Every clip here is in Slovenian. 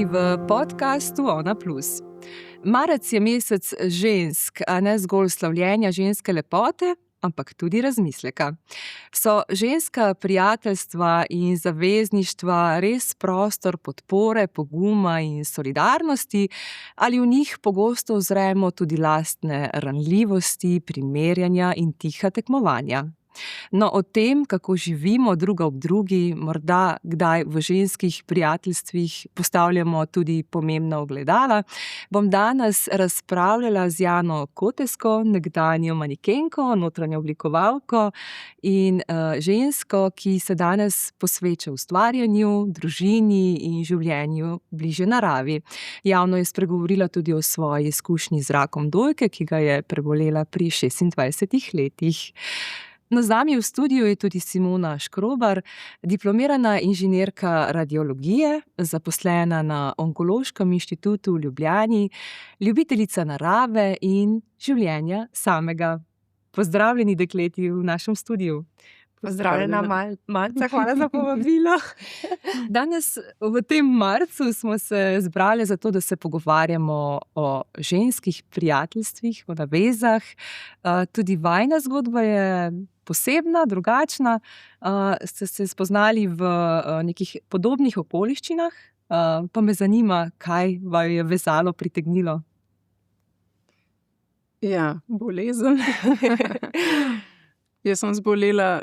Dobrodošli v podkastu Ona Plus. Marec je mesec žensk, a ne zgolj slavljenja ženske lepote, ampak tudi razmisleka. So ženska prijateljstva in zavezništva res prostor podpore, poguma in solidarnosti, ali v njih pogosto uzremo tudi lastne ranljivosti, primerjanja in tiha tekmovanja? No, o tem, kako živimo druga ob drugi, morda kdaj v ženskih prijateljstvih postavljamo tudi pomembna ogledala, bom danes razpravljala z Jano Kotesko, nekdanjo manekenko, notranjo oblikovalko in žensko, ki se danes posveča ustvarjanju, družini in življenju bliže naravi. Javno je spregovorila tudi o svoji izkušnji z rakom dojke, ki ga je prebolela pri 26 letih. No, z nami v studiu je tudi Simona Škrobar, diplomirana inženirka radiologije, zaposlena na Onkološkem inštitutu v Ljubljani, ljubiteljica narave in življenja samega. Pozdravljeni, dekleti, v našem studiu. Pozdravljena, Marca, hvala za povabilo. Danes v tem marcu smo se zbrali zato, da se pogovarjamo o ženskih prijateljstvih, o navezah. Tudi vajina zgodba je posebna, drugačna. Ste se spoznali v nekih podobnih okoliščinah, pa me zanima, kaj vaju je vezalo, pritegnilo. Ja, bolezen. Jaz sem zbolela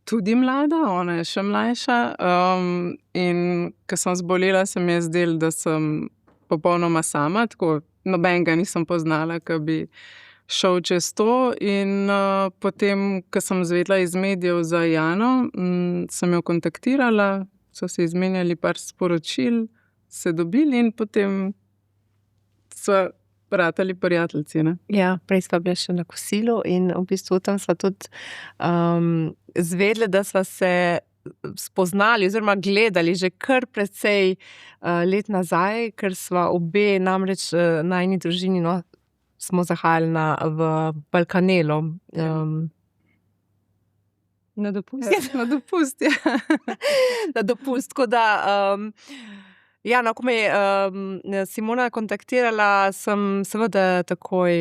tudi mlada, ona je še mlajša. In ko sem zbolela, se mi je zdelo, da sem popolnoma sama, tako nobenega nisem poznala, ki bi šel čez to. In potem, ko sem izvedela iz medijev za Jano, sem jo kontaktirala, so se izmenjali par sporočil, se dobili in potem so ratali prijateljci, ne? Ja, prej sva bila še na kosilu in v bistvu tam sva tudi zvedeli, da sva se spoznali oziroma gledali že kar precej let nazaj, ker sva obe namreč na eni družini, no, smo zahajali v Balkanelo. Na dopust. Na dopust, ja. Na dopust, tako da ja, no, ko me je Simona kontaktirala, sem seveda takoj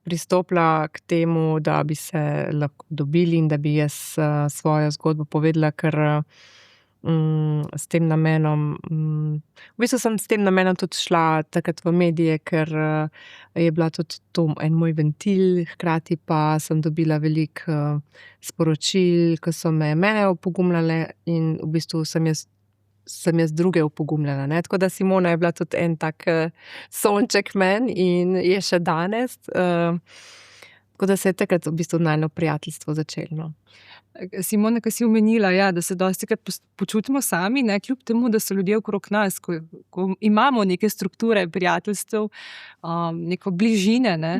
pristopila k temu, da bi se lahko dobili in da bi jaz svojo zgodbo povedala, ker s tem namenom, v bistvu sem s tem namenom tudi šla takrat v medije, ker je bila tudi to en moj ventil, hkrati pa sem dobila veliko sporočil, ki so mene opogumljale in v bistvu sem jaz druge opogumljala, ne. Tako da Simona je bila tudi en tak sonček meni in je še danes. Tako da se je takrat v bistvu najino prijateljstvo začelo, no. Simona, ko si omenila, ja, da se dostikrat počutimo sami, ne, kljub temu, da so ljudje okrog nas, ko imamo neke strukture prijateljstev, neko bližine, ne,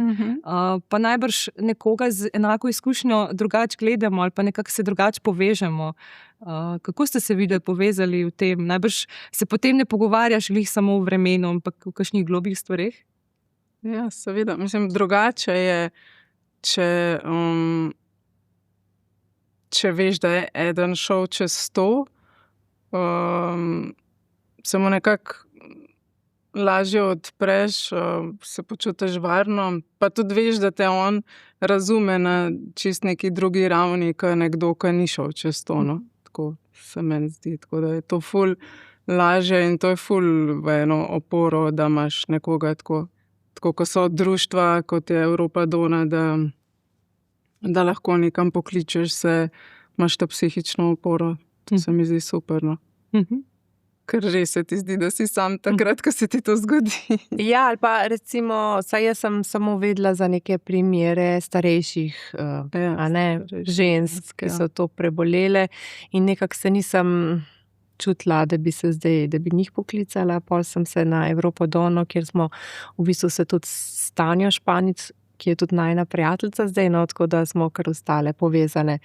pa najbrž nekoga z enako izkušnjo drugače gledamo ali pa nekako se drugače povežemo. Kako ste se videli povezali v tem? Najbrž se potem ne pogovarjaš glih samo v vremenu, ampak v kakšnih globih stvareh? Ja, seveda. Mislim, drugače je, če veš, da je eden šel čez to, se mu nekako lažje odpreš, se počutiš varno, pa tudi veš, da te on razume na čist neki drugi ravni, kot nekdo, ki ni šel čez to, no. Tako se meni zdi, tako da je to ful lažje in to je ful v eno oporo, da imaš nekoga tako kot so društva, kot je Europa Dona, da lahko nekam pokličeš se, imaš to psihično oporo. To se mi zdi super, no. Ker res se ti zdi, da si sam takrat, ko se ti to zgodi. Ja, ali pa recimo, saj jaz sem samo vedela za neke primere starejših, a ne, žensk, ki so to prebolele in nekako se nisem čutila, da bi njih poklicala. Pol sem se na Evropo Dono, kjer smo v bistvu se tudi s Tanjo Španic, ki je tudi najina prijateljica zdaj, no, tako da smo kar ostale povezane.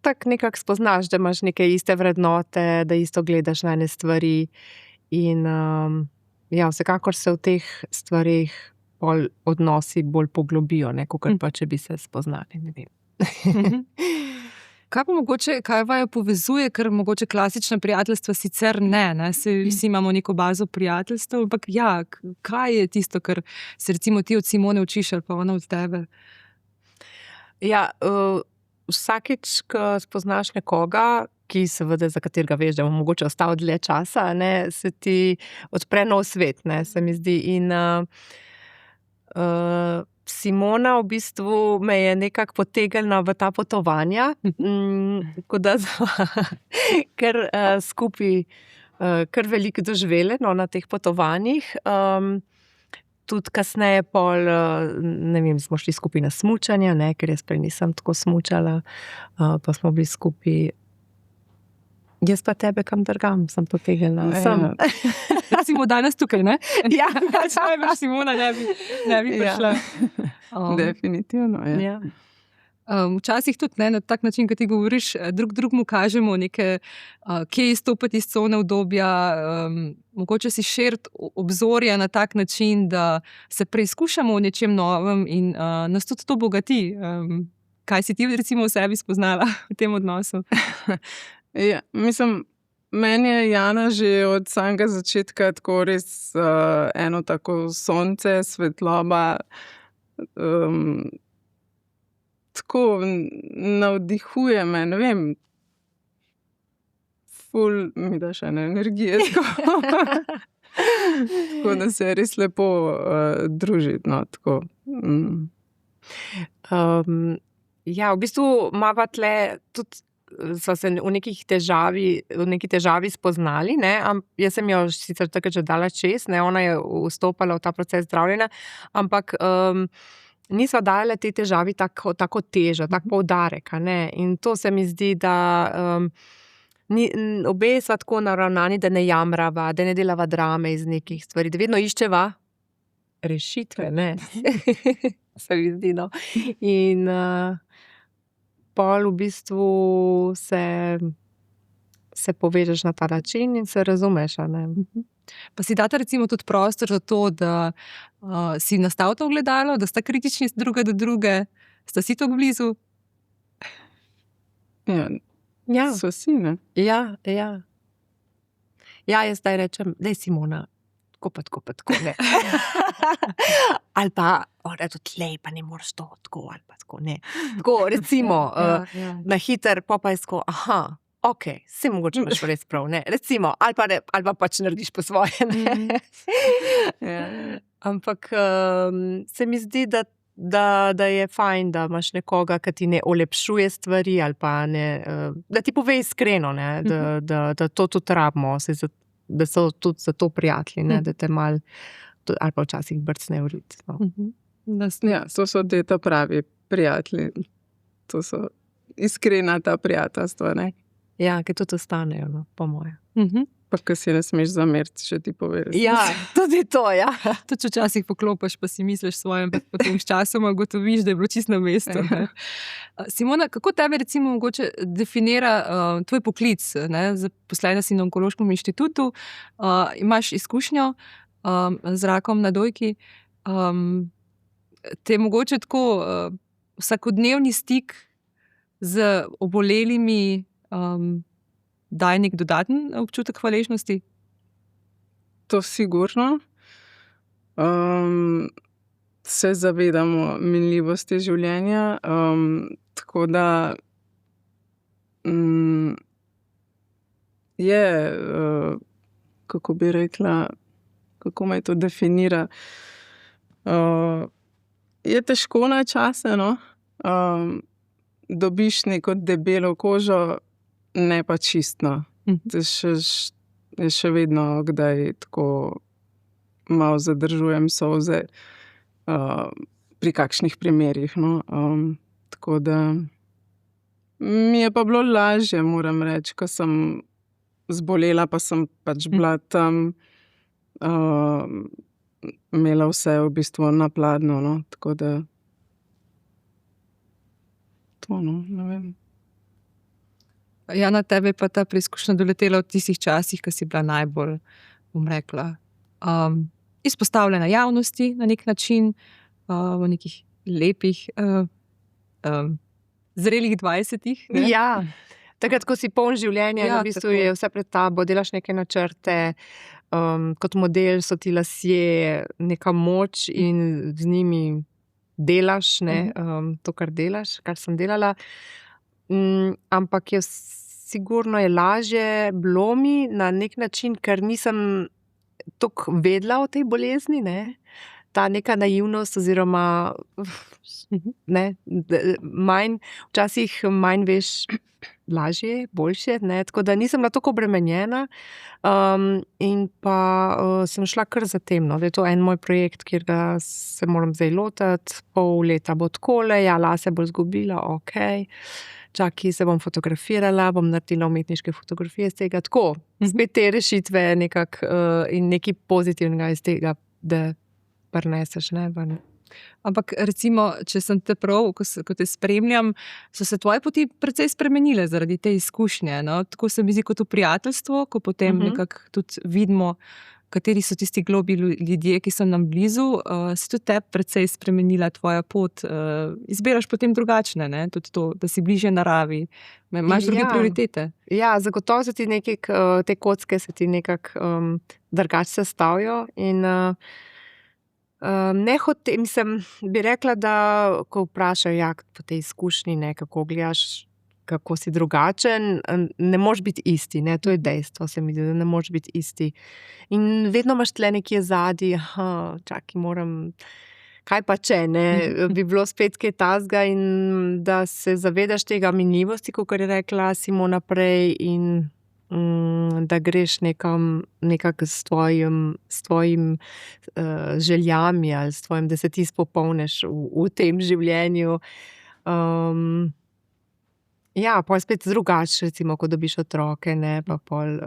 Tako nekako spoznaš, da imaš neke iste vrednote, da isto gledaš na ene stvari in ja, vsekakor se v teh stvareh odnosi bolj poglobijo, ne, kakor pa če bi se spoznali, ne vem. Kaj pa mogoče, kaj vaju povezuje, ker mogoče klasična prijateljstva sicer ne? Vsi imamo neko bazo prijateljstev, ampak ja, kaj je tisto, kar se recimo ti od Simone učiš ali pa ona od tebe? Ja, vsakič, ko spoznaš nekoga, ki seveda, za katerega veš, da bo mogoče ostal dlje časa, ne, se ti odpre nov svet, ne, se mi zdi. In Simona v bistvu me je nekako potegnila v ta potovanja, tako da sva kar skupaj kar veliko doživele, no, na teh potovanjih. Tudi kasneje pol, ne vem, smo šli skupaj na smučanje, ne, ker jaz prej nisem tako smučala, pa smo bili skupaj. Jaz pa tebe kam drgam, sem potegnila. Recimo danes tukaj, ne? Ja, najbrž Simona ne bi prišla. Definitivno, ja. Ja. Včasih tudi ne, na tak način, kot ti govoriš, drugmu kažemo neke, kje izstopati iz cone udobja, mogoče si širiti obzorja na tak način, da se preizkušamo v nečem novem in nas tudi to bogati. Kaj si ti recimo v sebi spoznala v tem odnosu? Ja, mislim, meni je Jana že od samega začetka tako res eno tako sonce, svetloba, tako navdihuje me, ne vem, ful mi da še ene energije, tako da se je res lepo družiti, no, tako. Ja, v bistvu imava tle tudi, sva se v neki težavi spoznali, ne, jaz sem jo sicer takrat že dala čez, ne, ona je vstopala v ta proces zdravljenja, ampak nisva dajale tej težavi tako težo, tak poudarek, a ne, in to se mi zdi, da obe sva tako naravnani, da ne jamrava, da ne delava drame iz nekih stvari, da vedno iščeva rešitve, ne, se mi zdi, no, in pol v bistvu se povežeš na ta način in se razumeš, a ne. Pa si data recimo tudi prostor za to, da si nastavita ogledalo, da sta kritični druga do druge, sta si tako blizu? Ja, so si, ne? Ja. Ja, jaz zdaj rečem, daj Simona, tako pa tako, ne. Ali pa, to tlej, pa ne moreš to tako, ali pa tako, ne. Tako, recimo, na hiter, pa je tako, okej, se mogoče imaš res prav, ne. Recimo, ali pa pač narediš po svoje, ne. Ampak se mi zdi, da je fajn, da imaš nekoga, ki ti ne olepšuje stvari, ali pa ne, da ti pove iskreno, ne, da to tudi rabimo, da so tudi za to prijatelji, ne, da te malo, ali pa včasih brcne v rit. No. Ja, to so te ta pravi prijatelji, to so iskrena ta prijateljstva, ne. Ja, ki tudi ostanejo, no, po moje. Pa ko si ne smeš zameriti, če ti poveš. Ja, tudi to, ja. Tudi včasih poklopiš, pa si misliš svojem, pa potem s časoma ugotoviš, da je bilo čisto na mestu. Simona, kako tebe recimo mogoče definira tvoj poklic, ne? Zaposlena si na Onkološkem inštitutu, imaš izkušnjo z rakom na dojki, te mogoče tako vsakodnevni stik z obolelimi daj nek dodaten občutek hvaležnosti? To sigurno. Se zavedamo minljivosti življenja, tako da je, kako bi rekla, kako me to definira, je težko na čase, no. Dobiš neko debelo kožo, ne pa čistno. Je še vedno, kdaj tako malo zadržujem solze pri kakšnih primerih, no. Tako da mi je pa bilo lažje, moram reči, ko sem zbolela, pa sem pač bila tam, imela vse v bistvu na pladnju, no. Tako da to, no, ne vem. Jana, tebe pa ta preizkušnja doletela v tistih časih, ko si bila najbolj, bom rekla, izpostavljena javnosti na nek način, v nekih lepih zrelih 20-ih. Ne? Ja, takrat, ko si poln življenja, Ja, v bistvu tako. je vse pred tabo, delaš neke načrte, kot model so ti lasje neka moč in z njimi delaš, ne, to, kar delaš, kar sem delala. Ampak sigurno je lažje bilo mi na nek način, ker nisem toliko vedela o tej bolezni, ne. Ta neka naivnost oziroma ne, včasih manj veš, lažje, boljše, ne, tako da nisem bila toliko obremenjena, in pa sem šla kar za tem, no, da je to en moj projekt, kjer ga se moram zdaj lotiti, pol leta bo takole, ja, lase bo izgubila, okej. Čakaj, se bom fotografirala, bom naredila umetniške fotografije iz tega, tako, spet te rešitve nekako, in nekaj pozitivnega iz tega, da prineseš, ne, ven. Ampak recimo, če sem te prav, ko te spremljam, so se tvoje poti precej spremenile zaradi te izkušnje, no? Tako se mi zdi kot v prijateljstvu, ko potem nekako tudi vidimo, kateri so tisti globlji ljudje, ki so nam blizu, se tudi te precej spremenila tvoja pot, izbiraš potem drugačne, ne? Tudi to, da si bližje naravi, imaš druge prioritete. Ja, zagotovo se ti te kocke se ti nekako drugače sestavijo in mislim, bi rekla, da ko vprašajo, ja, po tej izkušnji, ne, kako gledaš, kako si drugačen, ne moreš biti isti, ne, to je dejstvo, se mi zdi, da ne moreš biti isti. In vedno imaš tle nekje zadaj, čakaj, kaj pa če, ne, bi bilo spet kaj takega in da se zavedaš tega minljivosti, kakor je rekla Simona prej, in da greš nekako s tvojim željami ali s tvojim, da se ti spopolniš v tem življenju. Ja, pol spet drugače, recimo, ko dobiš otroke, ne, pa pol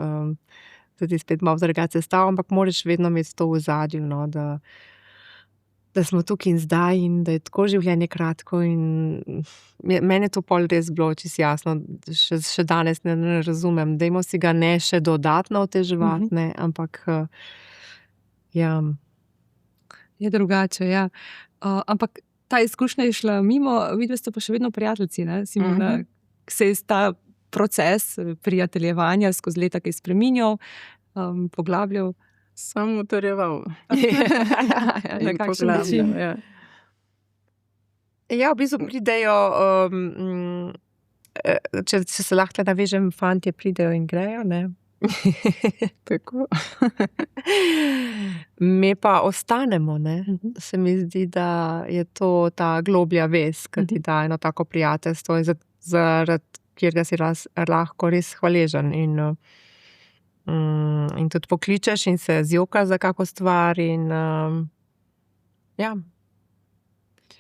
se ti spet malo drugače sestavi, ampak moraš vedno imeti to v ozadju, no, da smo tukaj in zdaj in da je tako življenje kratko in meni je to pol res bilo čisto jasno, še danes ne razumem, dajmo si ga ne še dodatno oteževati, ne, ampak ja. Je drugače, ja. Ampak ta izkušnja je šla mimo, vidva sta pa še vedno prijateljci, ne, Simona, se je ta proces prijateljevanja skozi leta kaj spreminjal, poglabljal. Sam utrjeval. Na kakšen način? Ja. Ja, v bistvu pridejo, če se lahko navežem, fantje pridejo in grejo, ne. Tako. Me pa ostanemo, ne. Se mi zdi, da je to ta globlja vez, ki ti da eno tako prijateljstvo, zaradi katerega si lahko res hvaležen in tudi pokličeš in se zjokaš za kako stvar in ja.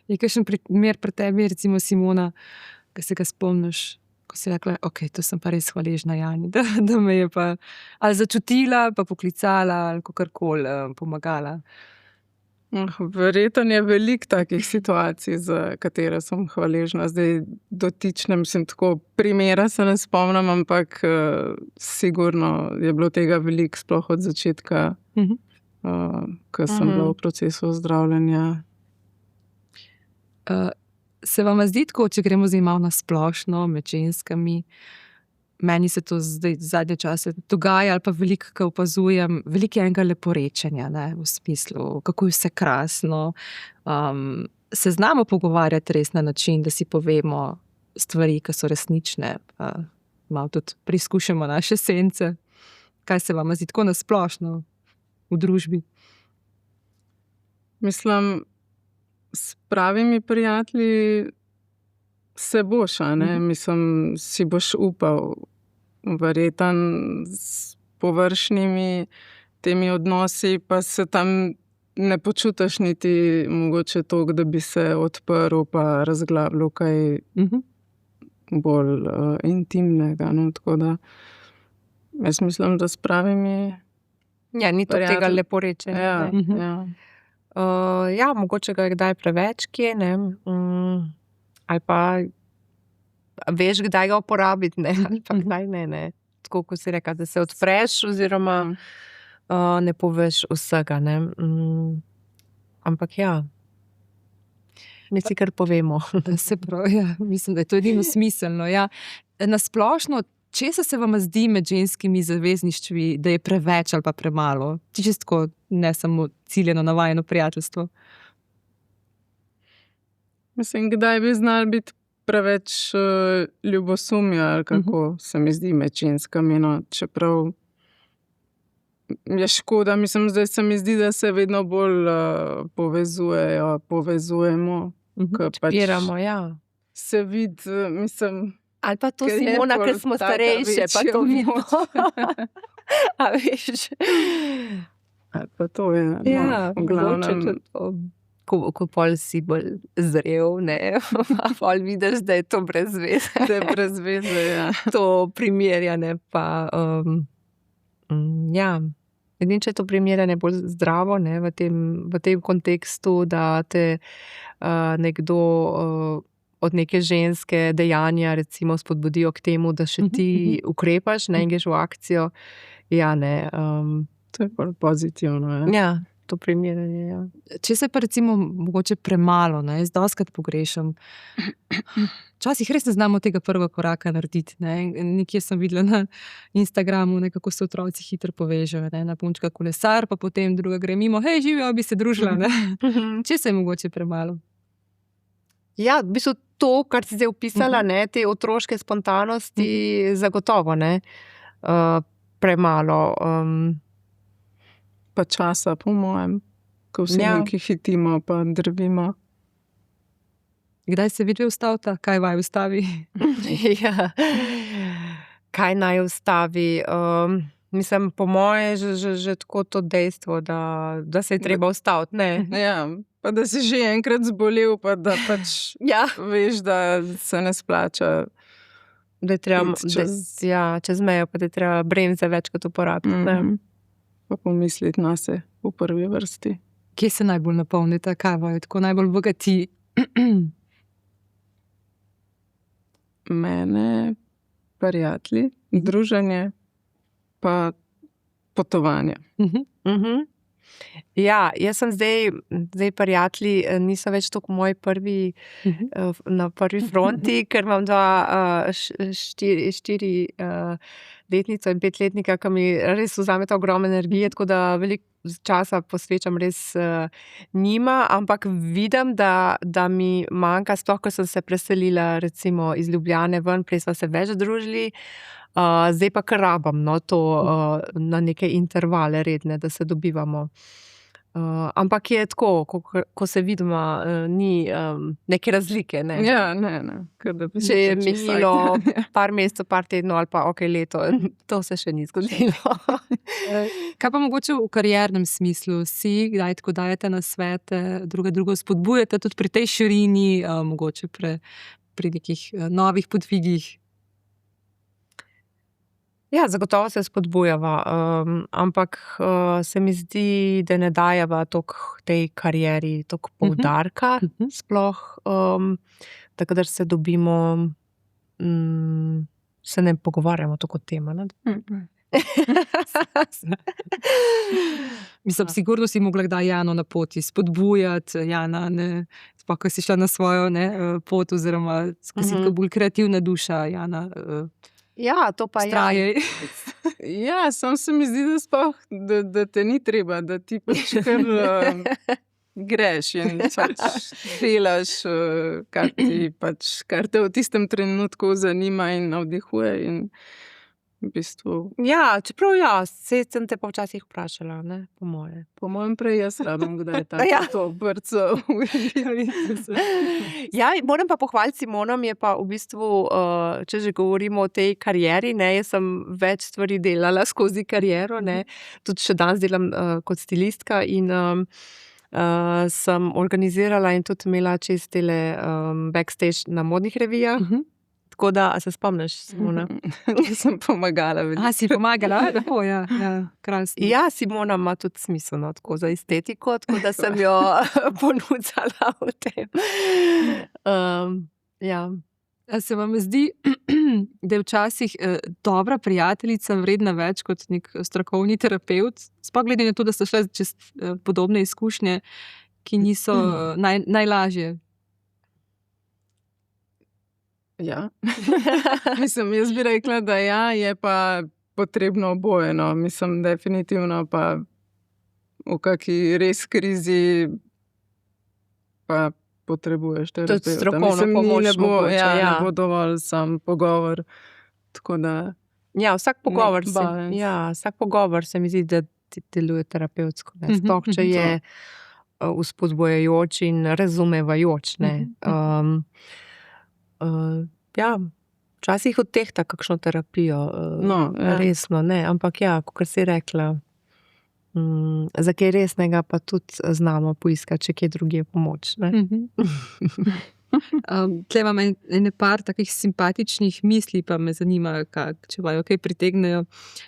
Je kakšen primer pri tebi, recimo Simona, ki se ga spomniš, ko si rekla, ok, to sem pa res hvaležna Jani, da me je pa ali začutila, pa poklicala, ali kakorkoli pomagala. Verjetno je veliko takih situacij, za katere sem hvaležna. Zdaj dotične, mislim, tako primera se ne spomnim, ampak sigurno je bilo tega veliko, sploh od začetka, ko sem bila v procesu zdravljenja. Se vam zdi tako, če gremo zdaj malo na splošno med ženskami, meni se to zdaj zadnje čase dogaja, ali pa veliko, ko opazujem, veliko je enega leporečenja, ne, v smislu, kako je vse krasno. Se znamo pogovarjati res na način, da si povemo stvari, ki so resnične, malo tudi preizkušamo naše sence. Kaj se vam zdi tako na splošno v družbi? Mislim, s pravimi prijatelji se boš, a ne? Mislim, si boš upal. Verjetno s površnjimi temi odnosi pa se tam ne počutiš niti mogoče toliko, da bi se odprl pa razglabljal kaj bolj intimnega, no, tako da jaz mislim, da s pravimi Ja, ni to tega leporečenja. Ja, mogoče ga je kdaj preveč kje, ne, ali pa veš, kdaj ga uporabiti, ne, ali pa kdaj ne. Tako, ko si rekla, da se odpreš oziroma ne poveš vsega, ne. Ampak ja. mi si kar povemo. Se pravi, ja, mislim, da je to edino smiselno. Ja. Na splošno, česa se vam zdi med ženskimi zavezništvi, da je preveč ali pa premalo? Čisto ne samo ciljeno na vajino prijateljstvo. Mislim, kdaj bi znali biti preveč ljubosumja, ali kako se mi zdi med ženskami. No. Čeprav je škoda, mislim, zdaj se mi zdi, da se vedno bolj povezujemo. Čpiramo, ja. Se vidi, mislim... Ali pa to Simona, ker smo starejše, pa to vidimo. A veš? Ali pa to je, Ja, v glavnem. Ko pol si bolj zrel, ne, pol vidiš, da je to brez veze. Da je brez veze, ja. To primerjanje pa, ja, edino, če je to primerjanje bolj zdravo, ne, v tem kontekstu, da te nekdo od neke ženske dejanja recimo spodbudijo k temu, da še ti ukrepaš, ne, in greš v akcijo, ja, ne. To je bolj pozitivno, ja. Ja. To primerjanje, ja. Če se pa recimo mogoče premalo, ne, jaz dostikrat pogrešam. Včasih res ne znamo tega prvega koraka narediti. Ne. Nekje sem videla na Instagramu, ne, kako se otroci hitro povežejo. Ne. Na punčka kolesar, pa potem druga gre mimo, hej, živijo, bi se družila. Ne. Če se je mogoče premalo? Ja, v bistvu to, kar si zdaj opisala, ne, te otroške spontanosti, zagotovo, ne, premalo. Pa časa, po mojem, ko vsi nekaj hitimo, pa drvimo. Kdaj se vidve ustavita? Kaj vaj ustavi? Ja. Kaj naj ustavi? Mislim, po moje že tako to dejstvo, da se je treba ustaviti, ne? Ja, pa da si že enkrat zbolel, pa da pač veš, da se ne splača. Da je treba čez mejo, pa da je treba bremze večkrat uporabiti, pa pomisliti na se v prvi vrsti. Kje se najbolj napolnite, kaj vajo, tako najbolj bogati? Mene, prijatelji, druženje, pa potovanje. Ja, jaz sem zdaj prijatelji, niso več tako moji prvi na prvi fronti, ker imam štiri letnico in 5-letnika, ki mi res vzameta ogromno energije, tako da veliko časa posvečam res njima, ampak vidim, da mi manjka, sploh ko sem se preselila recimo iz Ljubljane ven, prej sva se več družili, zdaj pa kar rabim, no, to na neke intervale redne, da se dobivamo. Ampak je tako, ko se vidimo, ni neke razlike, ne. Ja, ne. Če je minilo par mesecev, par tednov ali pa leto, to se še ni zgodilo. Kaj pa mogoče v kariernem smislu? Si kdaj tako dajete nasvete, drugo spodbujate tudi pri tej širini, mogoče pri nekih novih podvigih? Ja, zagotovo se spodbujava, ampak se mi zdi, da ne dajeva toliko tej karieri, toliko poudarka, sploh, da kadar se dobimo, se ne pogovarjamo toliko o tem, ne? Mislim, sigurno si mogla kdaj Jano na poti spodbujati, Jana, ne, sploh, ko si šla na svojo pot, oziroma ko si tako bolj kreativna duša, Jana, ja, to pa strajaj. Ja, samo se mi zdi, da sploh, da te ni treba, da ti pač kar greš in pač delaš, kar te v tistem trenutku zanima in navdihuje in v bistvu... Ja, čeprav saj sem te pa včasih vprašala, ne, po moje. Po mojem prej jaz rabim, kdaj je tako to brco. Ja, moram pa pohvaliti Simono, mi je pa v bistvu, če že govorimo o tej karieri, ne, jaz sem več stvari delala skozi kariero, ne, tudi še danes delam kot stilistka in sem organizirala in tudi imela čistile backstage na modnih revijah. Tako da, a se spomniš, Simona? Sem pomagala. Si pomagala? Tako, ja, krasno. Ja, Simona ima tudi smiselno tako za estetiko, tako da sem jo ponucala v tem. Ja. A se vam zdi, da je včasih dobra prijateljica vredna več kot nek strokovni terapevt? Sploh glede na to, da ste šle čez podobne izkušnje, ki niso najlažje. Ja. Mislim, jaz bi rekla, da ja, je pa potrebno oboje, no. Mislim, definitivno pa v kaki res krizi pa potrebuješ terapevta. strokovno Mislim, pomoč ne bo, mogoče, ja. ne bo dovolj sam pogovor. Tako da Ja, vsak pogovor, balans. vsak pogovor se mi zdi, da ti deluje terapevtsko. Ne? Mhm, Sploh, če je vzpodbujajoč in razumevajoč. Ne? Ja, včasih odtehta kakšno terapijo, No, ja. resno, ne, ampak ja, kot si rekla, za kaj resnega pa tudi znamo poiskati, če kje drugje pomoč. Ne? Tle imam ene par takih simpatičnih misli, pa me zanima, če vajo kaj pritegnejo.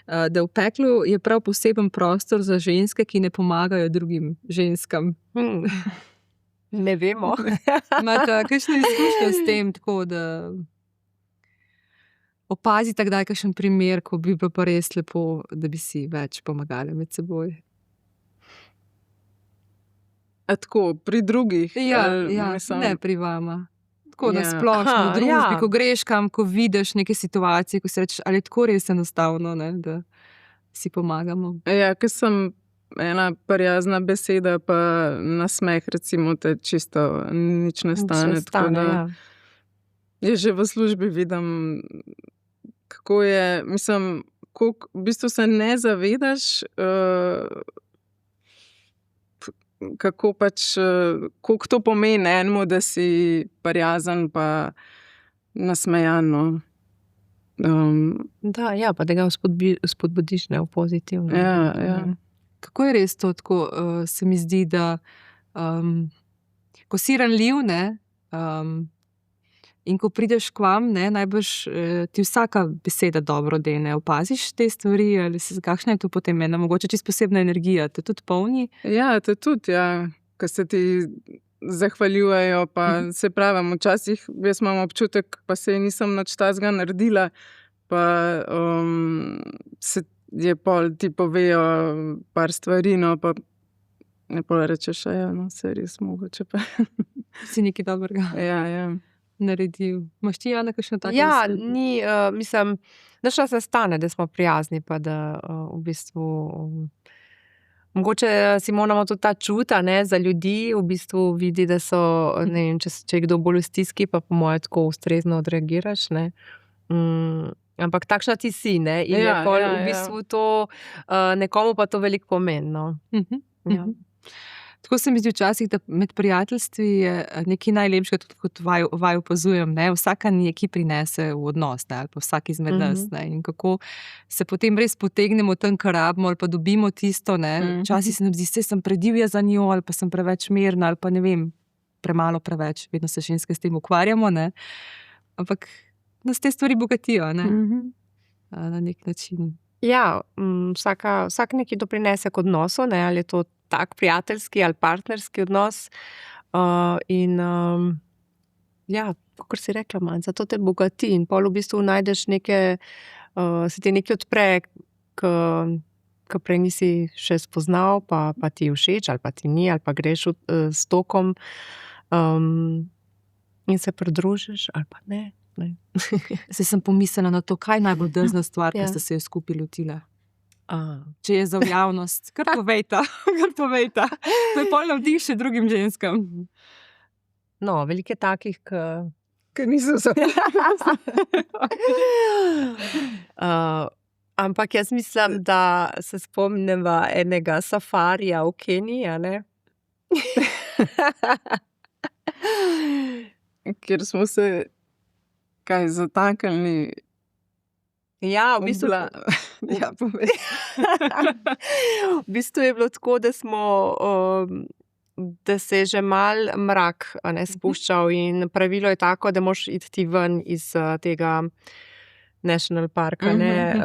Da v peklu je prav poseben prostor za ženske, ki ne pomagajo drugim ženskam. Ne vemo. Imate kakšne izkušnje s tem, tako da opazite kdaj kakšen primer, ko bi bilo pa res lepo, da bi si več pomagali med seboj? A tako, pri drugih? Ja, Mislim, ne pri vama. Tako da Ja. splošno v družbi, ja. ko greš kam, ko vidiš neke situacije, ko si rečeš, ali je tako res enostavno, ne, da si pomagamo. Ja, ker sem ena prijazna beseda, pa nasmeh, recimo, te čisto nič ne stane. Tako da ja. jaz že v službi vidim, kako je, mislim, koliko v bistvu se ne zavedaš, kako pač, koliko to pomeni enemu, da si prijazen pa nasmejan, no. Da, ja, pa da ga spodbudiš, ne, v pozitivno. Ja. Kako je res to tako, se mi zdi, da ko si ranljiv, ne, in ko prideš k vam, ne, najbrž ti vsaka beseda dobro dene. Opaziš te stvari, ali kakšna je to potem ena mogoče čisto posebna energija, te tudi polni? Ja, te tudi, ja, ko se ti zahvaljujejo, pa se pravim, včasih jaz imam občutek, pa se nisem nič takega naredila, pa se je pol ti povejo par stvari, no, pa ne pol rečeš, ja, no, se res mogoče pa. Si nekaj dobrega Ja. naredil. Imaš ti, Jana, kakšno tako? Ja, ni, mislim, nič nas ne stane, da smo prijazni, pa da v bistvu mogoče Simona ima tudi ta čut, a ne, za ljudi, v bistvu vidi, da so, ne vem, če je kdo bolj v stiski, pa po moje tako ustrezno odreagiraš, ne. Ampak takšna ti si, ne, in je pol v bistvu to, nekomu pa to veliko pomeni, no. Ja. Tako se mi zdi včasih, da med prijateljstvi je nekaj najlepšega, tudi kot vaju opazujem, ne, vsaka nekaj prinese v odnos, ne, ali pa vsak izmed nas, ne, in kako se potem res potegnemo tam, kar rabimo, ali pa dobimo tisto, ne, včasih se nam zdi, sem predivja za njo, ali pa sem preveč mirna, ali pa ne vem, premalo preveč, vedno se ženske s tem ukvarjamo, ne, ampak nas te stvari bogatijo, ne, na nek način. Ja, vsak nekaj doprinese k odnosu, ne, ali je to tak prijateljski ali partnerski odnos. In ja, kakor si rekla, manj, zato te bogati in pol v bistvu najdeš neke, se ti nekaj odpre, ko prej nisi še spoznal, pa ti je všeč, ali pa ti ni, ali pa greš s tokom in se pridružiš, ali pa ne. Se sem pomislila na to, kaj najbolj drzna stvar, ki ste se jo skupaj lotila. Če je za javnost, kar povejta. To je pol navdih še drugim ženskam. No, veliko je takih, Ker niso za ampak jaz mislim, da se spomnimo enega safarija v Keniji, a ne? Kjer smo se zataknili. Ja, v bistvu, Ja, povej. v bistvu je bilo tako, da da se je že mal mrak, a ne, spuščal in pravilo je tako, da moraš iti ti ven iz tega National Parka, ne,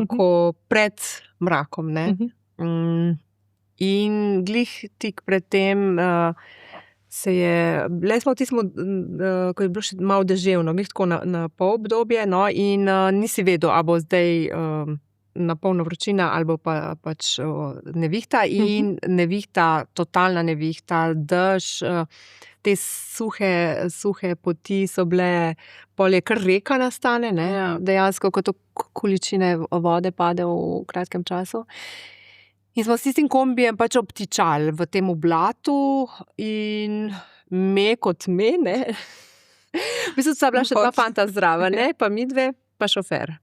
ko pred mrakom, ne. In glih tik pred tem se je, bile smo v tistem, ko je bilo še malo deževno, glih tako na pol obdobje, no, in nisi vedel, a bo zdaj na polno vročina ali bo pač nevihta in nevihta, totalna nevihta, dež, te suhe poti so bile, pol je kar reka nastane, ne? Ja. Dejansko, ko to količine vode pade v kratkem času. In smo s tistim kombijem pač obtičali v tem blatu in me kot me, ne. V bistvu sta bila še dva fanta zraven, ne, pa midve, pa šofer.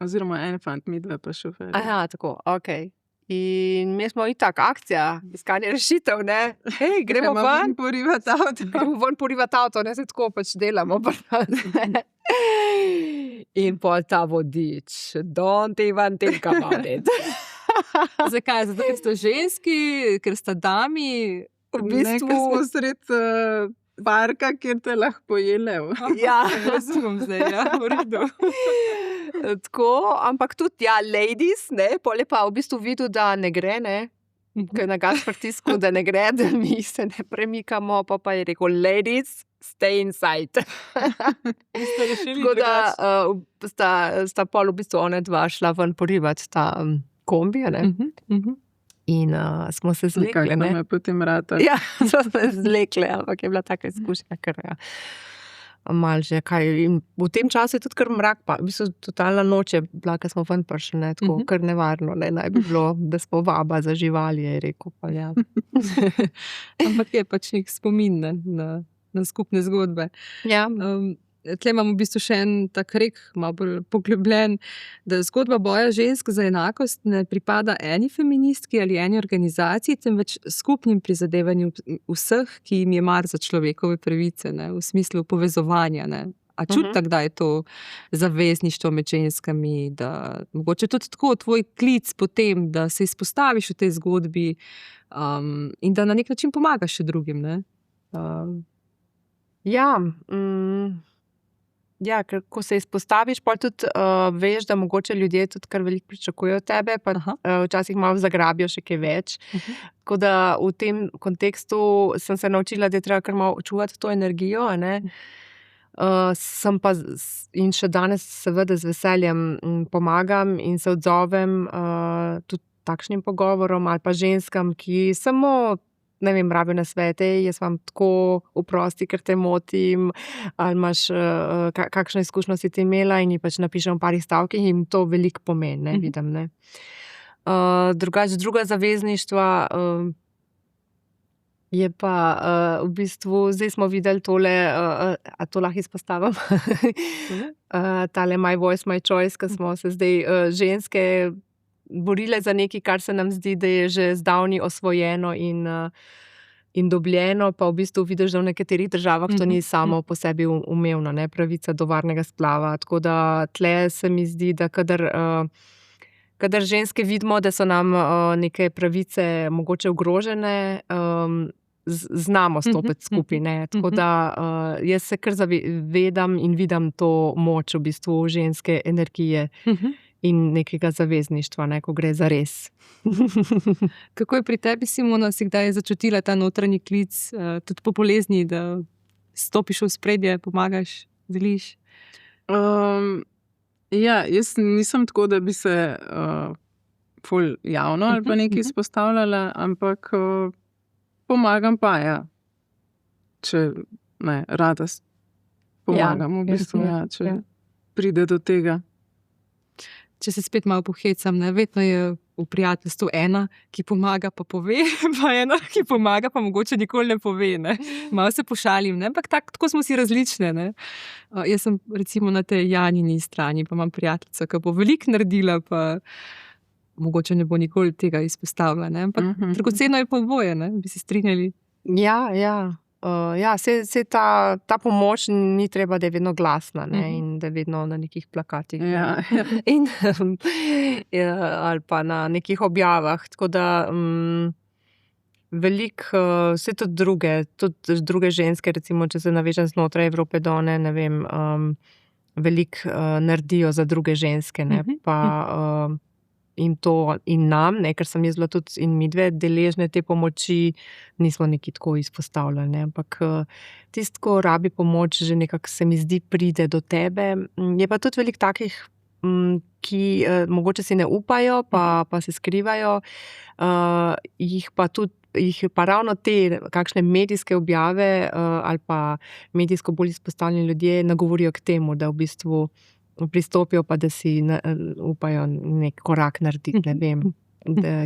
Oziroma en fant, midve pa šofer. Aha, tako, okej. In mi smo itak, akcija, iskanje rešitev, ne. Hej, gremo ven. Porivati avto. Gremo ven porivati avto, ne, se tako pač delamo. In pol ta vodič, don't even think about it. Zakaj? Zato, ker ste ženski, ker sta dami? V Ker smo sred parka, kjer te lahko pojelev. Ja. Razumem zdaj, ja, v redu. Tako, ampak tudi, ja, ladies, ne, pol je pa v bistvu videl, da ne gre, ne, ker je na gas pritisku, da ne gre, da mi se ne premikamo, pa je rekel, ladies, stay inside. Ste rešili Tako da drugače? sta pol v bistvu one dva šla ven porivati ta kombi, ne, in smo se zlekle, Nekako ne. me potem rata. Ja, smo se zlekle, ampak je bila taka izkušnja, ker ja. Mal že kaj. In v tem času je tudi kar mrak, pa v bistvu totalna noč je bila, ko smo ven prišli, ne, tako kar nevarno, ne, naj bi bilo, da smo vaba za živali, je rekel, pa ja. Ampak je pač nek spomin, ne, na skupne zgodbe. Ja, Tle imamo v bistvu še en tak rek, malo bolj poglobljen, da zgodba boja žensk za enakost ne pripada eni feministki ali eni organizaciji, temveč skupnim prizadevanju vseh, ki jim je mar za človekove pravice, ne, v smislu povezovanja. Ne. A čutek, da je to zavezništvo med ženskami, da mogoče tudi tako tvoj klic potem, da se izpostaviš v tej zgodbi in da na nek način pomagaš še drugim, ne? ja, ja, ker ko se izpostaviš, pol tudi veš, da mogoče ljudje tudi kar veliko pričakujejo od tebe, pa včasih malo zagrabijo še kaj več. Tako da v tem kontekstu sem se naučila, da je treba kar malo čuvati to energijo, a ne. Sem pa in še danes seveda z veseljem pomagam in se odzovem tudi takšnim pogovorom ali pa ženskam, ki samo, ne vem, rabijo nasvete, jaz vam tako oprosti, ker te motim, ali imaš kakšno izkušnjo si ti imela in ji pač napišem v parih stavkih in to veliko pomeni, ne, vidim, ne. Drugače druga zavezništva je pa v bistvu, zdaj smo videli tole, a to lahko izpostavim, tale My Voice, My Choice, ko smo se zdaj ženske borile za nekaj, kar se nam zdi, da je že zdavni osvojeno in dobljeno, pa v bistvu vidiš, da v nekaterih državah to ni samo po sebi umevno, ne, pravica do varnega splava. Tako da tle se mi zdi, da kadar ženske vidimo, da so nam neke pravice mogoče ogrožene, znamo stopiti skupaj, ne. Tako da jaz se kar zavedam in vidim to moč v bistvu ženske energije in nekega zavezništva, ne, ko gre za res. Kako je pri tebi, Simona, si kdaj začutila ta notranji klic, tudi po bolezni, da stopiš v spredje, pomagaš, deliš? Ja, jaz nisem tako, da bi se ful javno ali pa nekaj izpostavljala, ampak pomagam pa, ja. Če ne, rada pomagam, v bistvu, ja, če pride do tega. Če se spet malo pohecam, ne, vedno je v prijateljstvu ena, ki pomaga pa pove, pa ena, ki pomaga pa mogoče nikoli ne pove, ne. Malo se pošalim, ne, ampak tako smo si različne, ne. Jaz sem recimo na tej Janini strani, pa imam prijateljico, ki bo veliko naredila, pa mogoče ne bo nikoli tega izpostavila, ne, ampak dragoceno je pa oboje, ne, bi se strinjali. Ja, se ta pomoč ni treba, da je vedno glasna, ne, in da je vedno na nekih plakatih. Ja. In, ali pa na nekih objavah, tako da veliko, vse tudi druge ženske, recimo, če se navežem znotraj Evrope, da one, ne vem, veliko naredijo za druge ženske, ne, pa in to in nam, ne, ker sem jaz bila tudi in midve deležne te pomoči, nismo neki tako izpostavljali, ne, ampak tisto, ko rabi pomoč, že nekako se mi zdi pride do tebe. Je pa tudi veliko takih, ki mogoče si ne upajo, pa se skrivajo, jih pa tudi jih pa ravno te kakšne medijske objave ali pa medijsko bolj izpostavljeni ljudje nagovorijo k temu, da v bistvu pristopijo pa, da si upajo nek korak narediti, ne vem,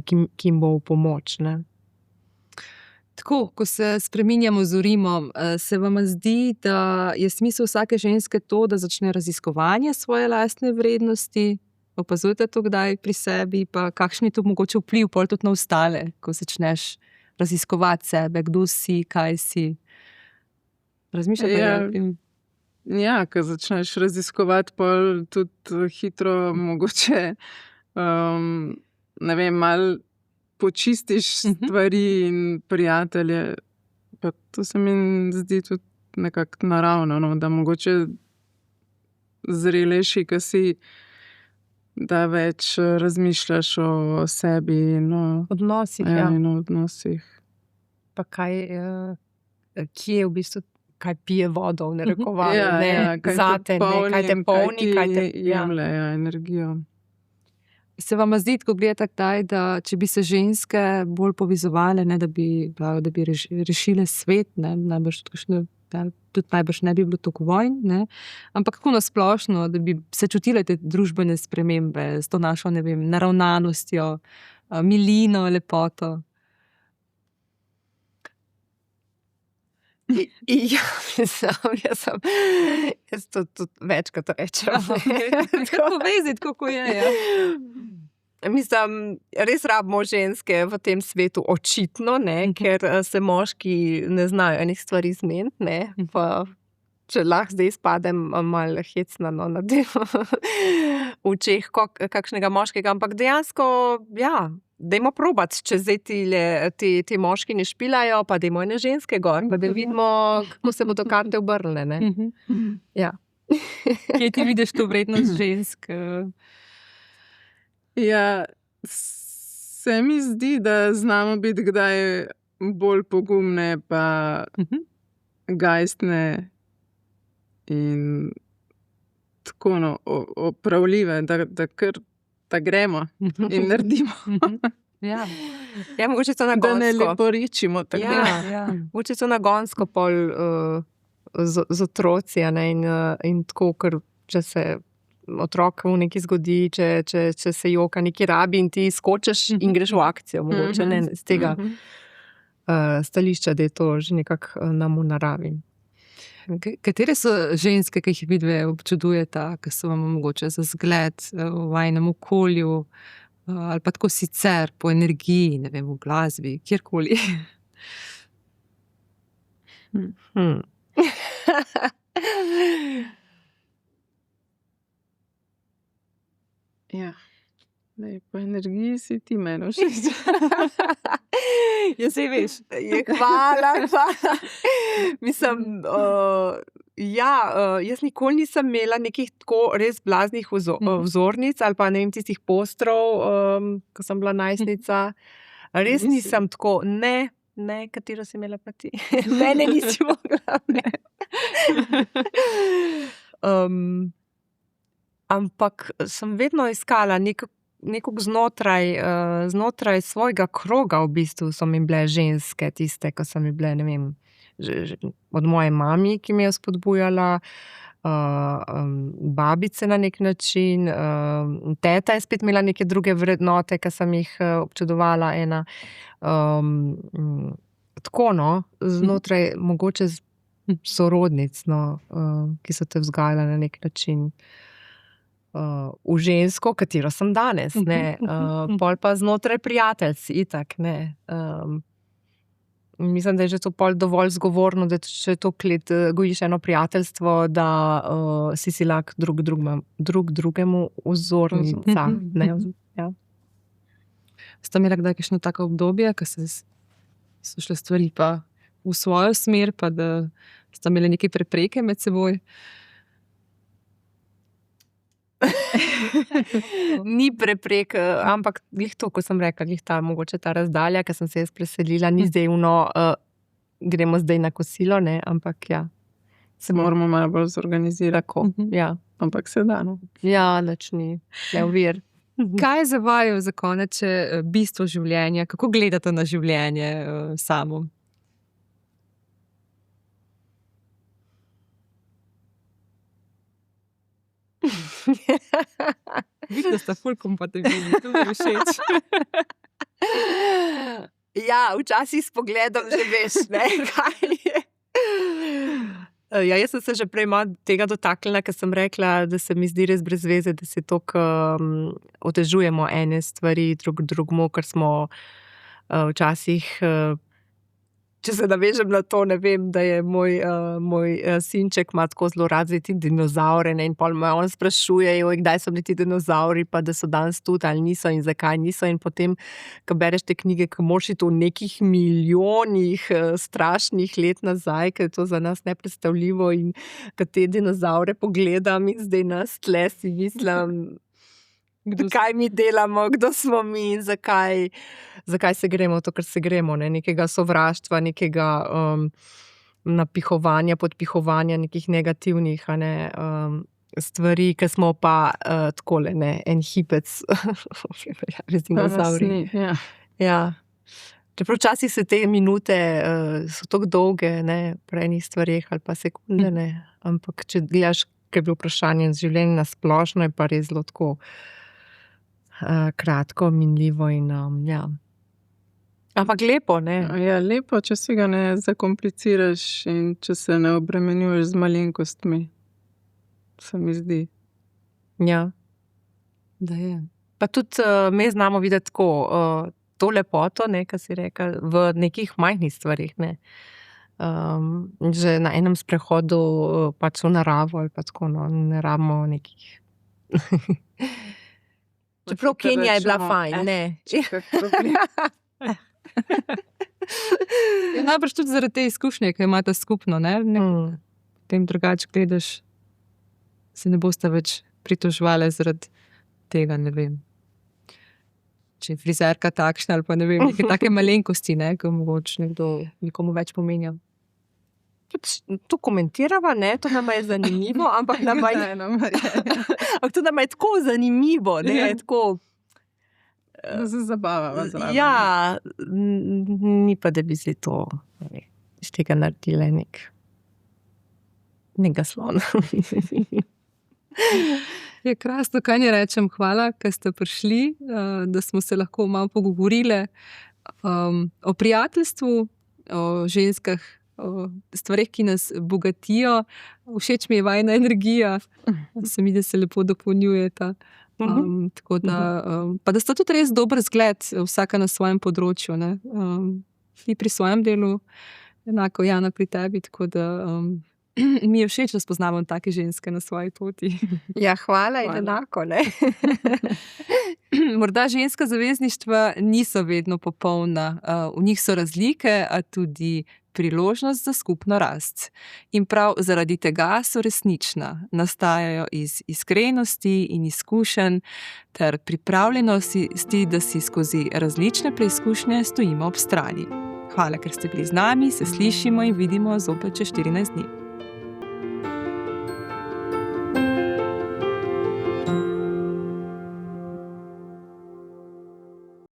ki jim bo v pomoč, ne. Tako, ko se spreminjamo, zorimo, se vam zdi, da je smisel vsake ženske to, da začne raziskovanje svoje lastne vrednosti? Opazujete to kdaj pri sebi? Pa kakšen je to mogoče vpliv pol tudi na ostale, ko začneš raziskovati sebe, kdo si, kaj si? Razmišljate? Ja, ko začneš raziskovati, pol tudi hitro mogoče, ne vem, malo počistiš stvari in prijatelje. Pa to se mi zdi tudi nekako naravno, no, da mogoče zrelejši, ko si, da več razmišljaš o sebi in o Odnosih, in o odnosih. Pa kaj, kje v bistvu, kaj pije vodo v narekovaju, kaj zate, kaj te polni, kaj te jemlje, energijo. Se vam zdi, ko gledate kdaj, da če bi se ženske bolj povezovale, ne, da bi rešile svet, ne, najbrž tudi najbrž ne bi bilo toliko vojn, ne, ampak kako nasplošno, da bi se čutile te družbene spremembe s to našo, ne vem, naravnanostjo, milino, lepoto? Ja, jaz to tudi večkrat rečem. Povezi, kako je, ja. Mislim, res rabimo ženske v tem svetu očitno, ne, ker se moški ne znajo enih stvari zmeniti, ne, pa če lahko zdaj spadem malo hecna, no, na tem v očeh kakšnega moškega, ampak dejansko, ja, dajmo probati, če zdaj ti moški ne špilajo, pa dajmo ene ženske gor, pa da vidimo, kako se bodo karte obrnile, ne. Ja. Kje ti vidiš to vrednost žensk? Ja, se mi zdi, da znamo biti kdaj bolj pogumne pa gajstne in tako, no, opravljive, da gremo in naredimo. Ja, mogoče to nagonsko. Da ne leporičimo tako. Ja. Mogoče to nagonsko pol z otroci, ne, in tako, ker če se otroku nekaj zgodi, če se joka neki rabi in ti skočiš in greš v akcijo, mogoče ne z tega stališča, da je to že nekako nam v naravi. Katere so ženske, ki jih vidve občudujete, ki so vam mogoče za zgled v vajinem okolju ali pa tako sicer po energiji, ne vem, v glasbi, kjerkoli? Ja, po energiji si ti meni všeč. Ja, saj veš. Hvala. Mislim, jaz nikoli nisem imela nekih tako res blaznih vzornic ali pa ne vem, tistih postrov, ko sem bila najstnica. Res nisem tako, ne, katero si imela pa ti. Mene nisi mogla, ne. Ampak sem vedno iskala nekako znotraj svojega kroga, v bistvu so mi bile ženske, tiste, ko so mi bile, ne vem, od moje mami, ki me je spodbujala, babice na nek način, teta je spet imela neke druge vrednote, ki sem jih občudovala, ena. Tako, no, znotraj mogoče sorodnic, no, ki so te vzgajale na nek način. V žensko, katero sem danes, ne, pol pa znotraj prijateljc, itak, ne. Mislim, da je že to pol dovolj zgovorno, da če toliko let gojiš eno prijateljstvo, da si lahko drug drugemu vzornica, ne. Ja. Ste imeli kdaj kakšno tako obdobje, ko so šle stvari pa v svojo smer, pa da ste imeli neke prepreke med seboj? Ni preprek, ampak glih to, ko sem rekla, glih mogoče ta razdalja, ko sem se jaz preselila, ni zdaj gremo zdaj na kosilo, ne, ampak ja. Se moramo malo bolj zorganizirati. Ja. Ampak se da, no. Ja, nič ni, ne ovir. Kaj je za vaju za konec še bistvo življenja? Kako gledate na življenje samo? Vidim, da sta ful kompatibilni, to mi je všeč. Ja, včasih s pogledom že veš, ne, kaj je. Ja, jaz sem se že prej malo tega dotaknila, ker sem rekla, da se mi zdi res brez veze, da se toliko otežujemo ene stvari drugemu, ker smo včasih, če se navežem na to, ne vem, da je moj sinček ima tako zelo rad zdaj ti dinozavre, ne, in pol me on sprašuje, kdaj so bili ti dinozavri, pa da so danes tudi ali niso in zakaj niso, in potem, ko bereš te knjige, ko moraš iti v nekih milijonih strašnih let nazaj, ker je to za nas nepredstavljivo, in ko te dinozavre pogledam in zdaj nas tle si mislim, kaj mi delamo, kdo smo mi in zakaj se gremo to, kar se gremo, ne? Nekega sovraštva, nekega napihovanja, podpihovanja nekih negativnih, a ne, stvari, ki smo pa takole, ne, en hipec res dinozavri. Ja. Ja. Čeprav včasih se te minute so tako dolge, ne, pri enih stvareh ali pa sekunde, ne, ampak če gledaš, kaj je bilo vprašanje z življenjem na splošno, je pa res zelo tako kratko, minljivo in ja. Ampak lepo, ne? Ja, lepo, če si ga ne zakompliciraš in če se ne obremenjuješ z malenkostmi, se mi zdi. Ja. Da je. Pa tudi mi znamo videti tako to lepoto, ne, kar si rekel, v nekih majhnih stvarih, ne. Že na enem sprehodu pač v naravo ali pa tako, no, ne rabimo nekih. Čeprav Kenija je bila fajn, ne. Ja, najbrž tudi zaradi te izkušnje, ki imate skupno, ne? Potem drugače gledaš, se ne boste več pritoževali zaradi tega, ne vem. Če je frizerka takšna ali pa ne vem, neke take malenkosti, ne, ko mogoče nekomu več pomenja. To komentirava, ne, to nama je zanimivo, ampak nama je, ampak to nama je tako zanimivo, ne, je tako. Da se zabavava zraven. Ja, ni pa, da bi si to iz tega naredile nekega slona. Je krasno, kaj ne rečem, hvala, ker ste prišli, da smo se lahko malo pogovorili o prijateljstvu, o ženskah, o stvareh, ki nas bogatijo. Všeč mi je vajina energija, se mi, da se lepo dopolnjujeta. Tako da, pa da sta tudi res dober zgled, vsaka na svojem področju, ne. Ti pri svojem delu, enako Jana pri tebi, tako da mi je všeč, da spoznavam take ženske na svoji poti. Ja, hvala in enako, ne. Morda ženska zavezništva niso vedno popolna, v njih so razlike, a tudi priložnost za skupno rast. In prav zaradi tega so resnična, nastajajo iz iskrenosti in izkušenj ter pripravljenosti, da si skozi različne preizkušnje stojimo ob strani. Hvala, ker ste bili z nami, se slišimo in vidimo zopet čez 14 dni.